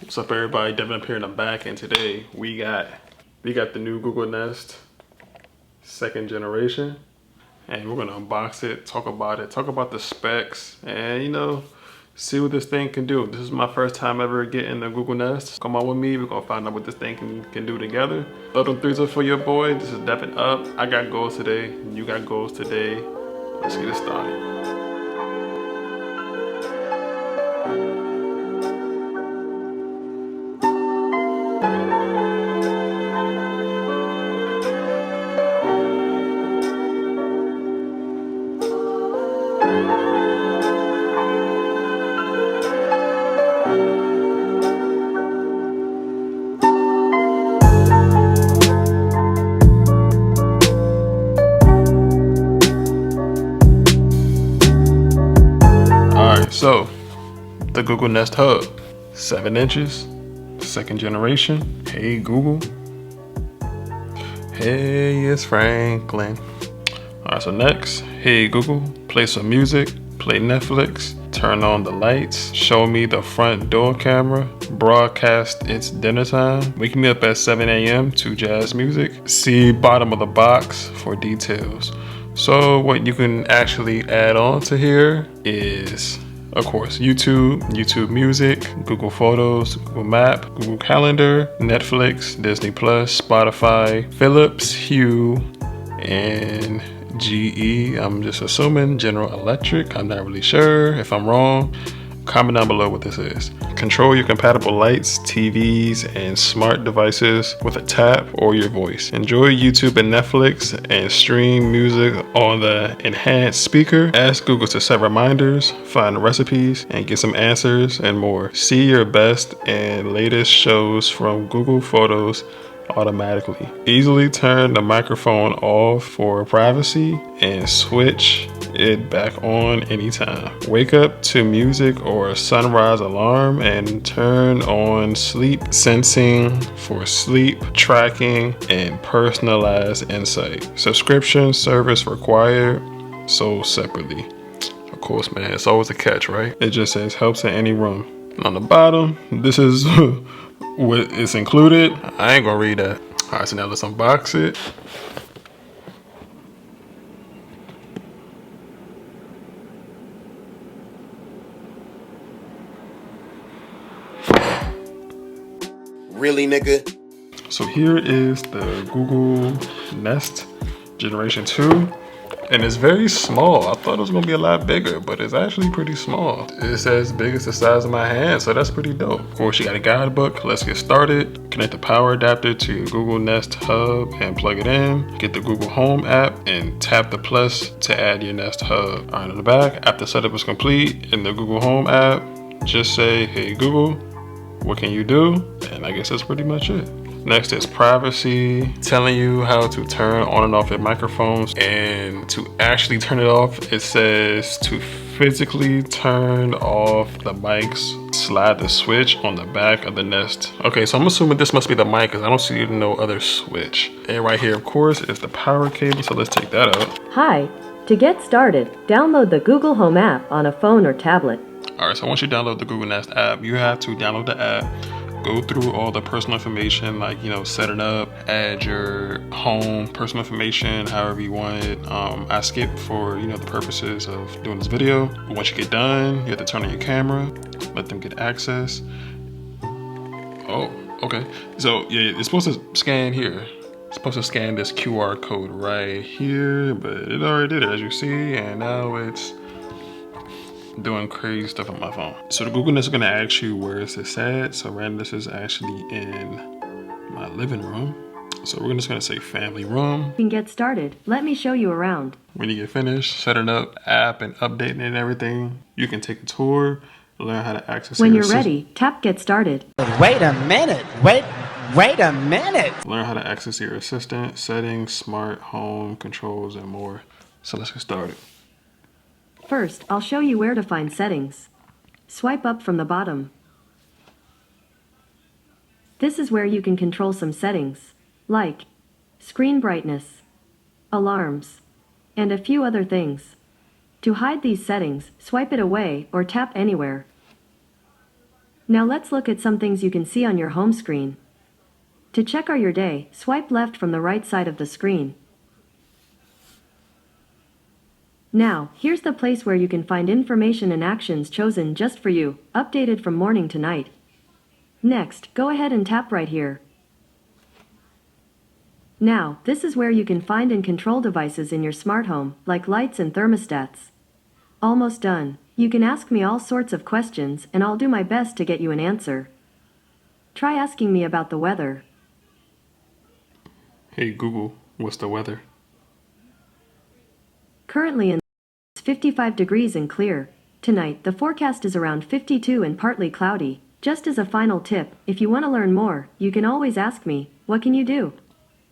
What's up, everybody? Devin up here in the back, and today we got the new Google Nest 2nd generation, and we're gonna unbox it, talk about the specs, and see what this thing can do. This is my first time ever getting the Google Nest. Come on with me, we're gonna find out what this thing can do together. Throw them threes up for your boy. This is Devin up. I got goals today. You got goals today. Let's get it started. So, the Google Nest Hub, 7 inches, 2nd generation. Hey Google. Hey, it's Franklin. Alright, so next, hey Google, play some music, play Netflix, turn on the lights, show me the front door camera, broadcast it's dinner time, wake me up at 7 a.m. to jazz music, see bottom of the box for details. So what you can actually add on to here is, of course, YouTube Music, Google Photos, Google Map, Google Calendar, Netflix, Disney Plus, Spotify, Philips, Hue, and GE. I'm just assuming General Electric. I'm not really sure. If I'm wrong, comment down below what this is. Control your compatible lights, TVs, and smart devices with a tap or your voice. Enjoy YouTube and Netflix and stream music on the enhanced speaker. Ask Google to set reminders, find recipes, and get some answers and more. See your best and latest shows from Google Photos automatically. Easily turn the microphone off for privacy and switch it back on anytime. Wake up to music or sunrise alarm and turn on sleep sensing for sleep tracking and personalized insight. Subscription service required, sold separately. Of course, man, it's always a catch, right? It just says helps in any room. And on the bottom, this is what is included. I ain't gonna read that. All right, so now let's unbox it. Really, nigga? So here is the Google Nest Generation 2. And it's very small. I thought it was gonna be a lot bigger, but it's actually pretty small. It says big as the size of my hand, so that's pretty dope. Of course, you got a guidebook. Let's get started. Connect the power adapter to your Google Nest Hub and plug it in. Get the Google Home app and tap the plus to add your Nest Hub. All right, on the back, after setup is complete in the Google Home app, just say, hey Google, what can you do? And I guess that's pretty much it. Next is privacy, telling you how to turn on and off your microphones. And to actually turn it off, it says to physically turn off the mics, slide the switch on the back of the Nest. Okay, so I'm assuming this must be the mic because I don't see no other switch. And right here, of course, is the power cable, so let's take that out. Hi, to get started, download the Google Home app on a phone or tablet. All right, so once you download the Google Nest app, you have to download the app, go through all the personal information, like, setting up, add your home, personal information, however you want it. I skipped for, the purposes of doing this video. But once you get done, you have to turn on your camera, let them get access. Oh, okay. So, yeah, it's supposed to scan here. It's supposed to scan this QR code right here, but it already did it, as you see, and now it's doing crazy stuff on my phone. So the Google Nest is gonna ask you where is this at. So right now this is actually in my living room. So we're just gonna say family room. You can get started. Let me show you around. When you get finished setting up app and updating and everything, you can take a tour, learn how to access When your you're ready, tap get started. Wait a minute. Wait a minute. Learn how to access your assistant, settings, smart home controls, and more. So let's get started. First, I'll show you where to find settings. Swipe up from the bottom. This is where you can control some settings, like screen brightness, alarms, and a few other things. To hide these settings, swipe it away or tap anywhere. Now let's look at some things you can see on your home screen. To check out your day, swipe left from the right side of the screen. Now, here's the place where you can find information and actions chosen just for you, updated from morning to night. Next, go ahead and tap right here. Now, this is where you can find and control devices in your smart home, like lights and thermostats. Almost done. You can ask me all sorts of questions, and I'll do my best to get you an answer. Try asking me about the weather. Hey Google, what's the weather? Currently it's 55 degrees and clear. Tonight, the forecast is around 52 and partly cloudy. Just as a final tip, if you want to learn more, you can always ask me. What can you do?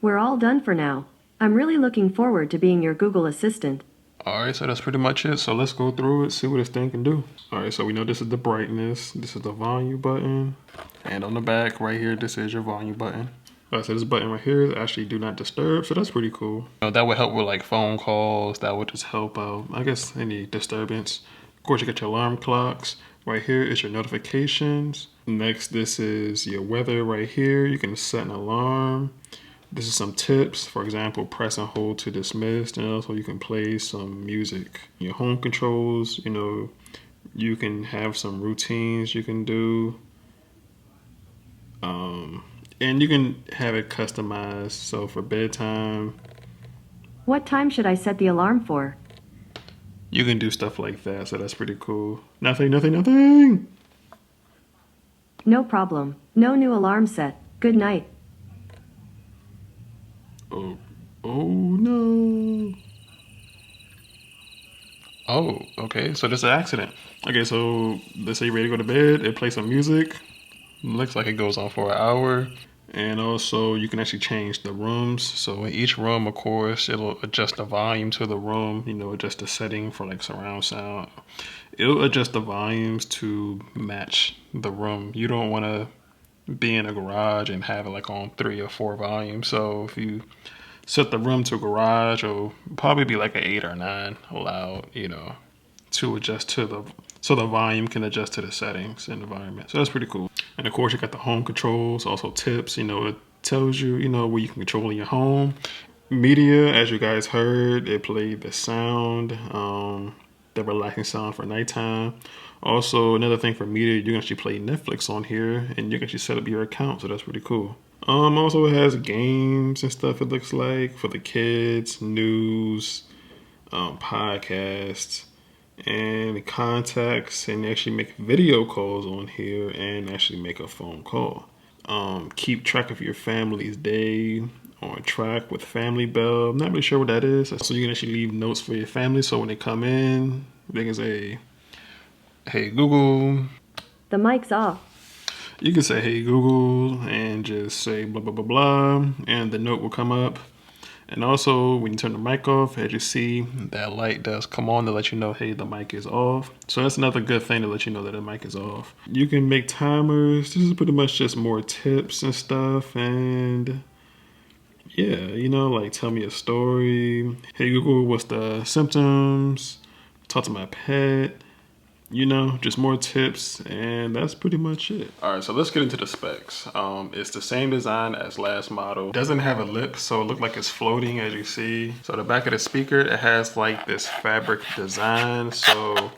We're all done for now. I'm really looking forward to being your Google Assistant. Alright, so that's pretty much it. So let's go through it, see what this thing can do. Alright, so we know this is the brightness, this is the volume button, and on the back right here, this is your volume button. Alright, so this button right here is actually do not disturb, so that's pretty cool. That would help with like phone calls, that would just help out, I guess, any disturbance. Of course, you got your alarm clocks. Right here is your notifications. Next, this is your weather right here. You can set an alarm. This is some tips. For example, press and hold to dismiss, and also you can play some music. Your home controls, you know, you can have some routines you can do. And you can have it customized. So for bedtime. What time should I set the alarm for? You can do stuff like that, so that's pretty cool. Nothing. No problem. No new alarm set. Good night. Oh no. Oh, okay, so this is an accident. Okay, so let's say you're ready to go to bed, it plays some music. Looks like it goes on for an hour. And also you can actually change the rooms. So in each room, of course, it'll adjust the volume to the room, you know, adjust the setting for like surround sound. It'll adjust the volumes to match the room. You don't want to be in a garage and have it like on 3 or 4 volumes. So if you set the room to garage, it'll probably be like an 8 or 9 loud, you know, to adjust to so the volume can adjust to the settings and environment. So that's pretty cool. And of course you got the home controls, also tips, you know, it tells you, you know, where you can control in your home. Media, as you guys heard, it played the sound, the relaxing sound for nighttime. Also, another thing for media, you can actually play Netflix on here and you can actually set up your account, so that's pretty cool. Also it has games and stuff, it looks like, for the kids, news, podcasts, and contacts, and actually make video calls on here and actually make a phone call. Keep track of your family's day on track with Family Bell. I'm not really sure what that is. So you can actually leave notes for your family, so when they come in, they can say, hey Google. The mic's off. You can say, hey Google, and just say blah, blah, blah, blah, and the note will come up. And also, when you turn the mic off, as you see, that light does come on to let you know, hey, the mic is off. So that's another good thing to let you know that the mic is off. You can make timers. This is pretty much just more tips and stuff. And yeah, you know, like tell me a story. Hey Google, what's the symptoms? Talk to my pet. You know, just more tips, and that's pretty much it. All right, so let's get into the specs. It's the same design as last model. It doesn't have a lip, so it looks like it's floating, as you see. So the back of the speaker, it has like this fabric design. So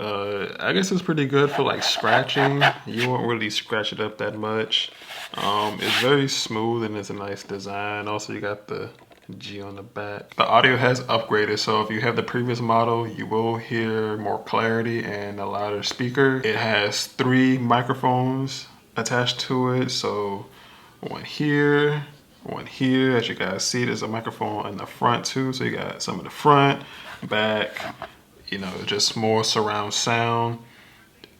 I guess it's pretty good for like scratching. You won't really scratch it up that much. It's very smooth and it's a nice design. Also, you got the G on the back. The audio has upgraded, so if you have the previous model, you will hear more clarity and a louder speaker. It has 3 microphones attached to it, so one here, as you guys see, there's a microphone in the front too, so you got some in the front, back, you know, just more surround sound.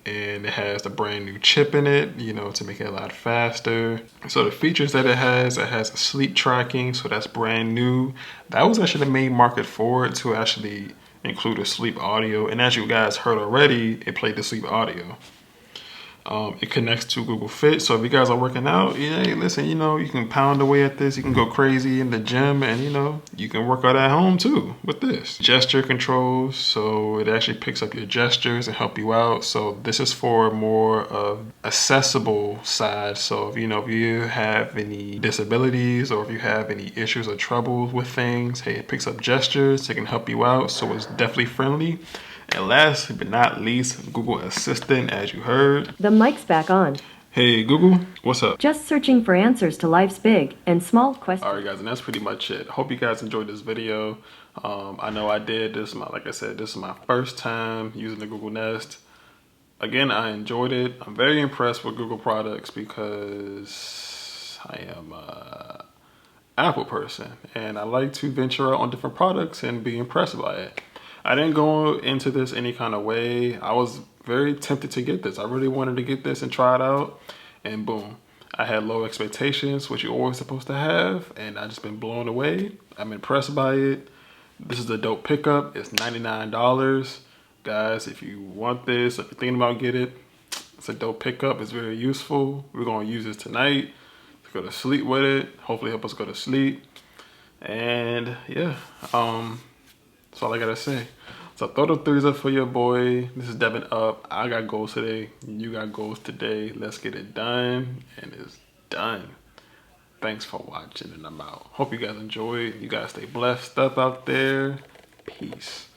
And it has the brand new chip in it, you know, to make it a lot faster. So the features that it has a sleep tracking, so that's brand new. That was actually the main market for it, to actually include a sleep audio. And as you guys heard already, it played the sleep audio. It connects to Google Fit. So if you guys are working out, yeah, listen, you know, you can pound away at this. You can go crazy in the gym, and you know, you can work out at home too with this. Gesture controls, so it actually picks up your gestures and help you out. So this is for more of accessible side. So if you have any disabilities or if you have any issues or troubles with things, hey, it picks up gestures. It can help you out. So it's definitely friendly. And last but not least, Google Assistant, as you heard. The mic's back on. Hey Google, what's up? Just searching for answers to life's big and small questions. All right, guys, and that's pretty much it. Hope you guys enjoyed this video. I know I did. Like I said, this is my first time using the Google Nest. Again, I enjoyed it. I'm very impressed with Google products because I am a Apple person and I like to venture out on different products and be impressed by it. I didn't go into this any kind of way. I was very tempted to get this. I really wanted to get this and try it out, and boom. I had low expectations, which you're always supposed to have, and I just been blown away. I'm impressed by it. This is a dope pickup. It's $99. Guys, if you want this, if you're thinking about getting it, it's a dope pickup. It's very useful. We're gonna use this tonight to go to sleep with it. Hopefully help us go to sleep. And yeah, that's all I gotta say. So throw the threes up for your boy. This is Devin Up. I got goals today. You got goals today. Let's get it done. And it's done. Thanks for watching, and I'm out. Hope you guys enjoyed. You guys stay blessed up out there. Peace.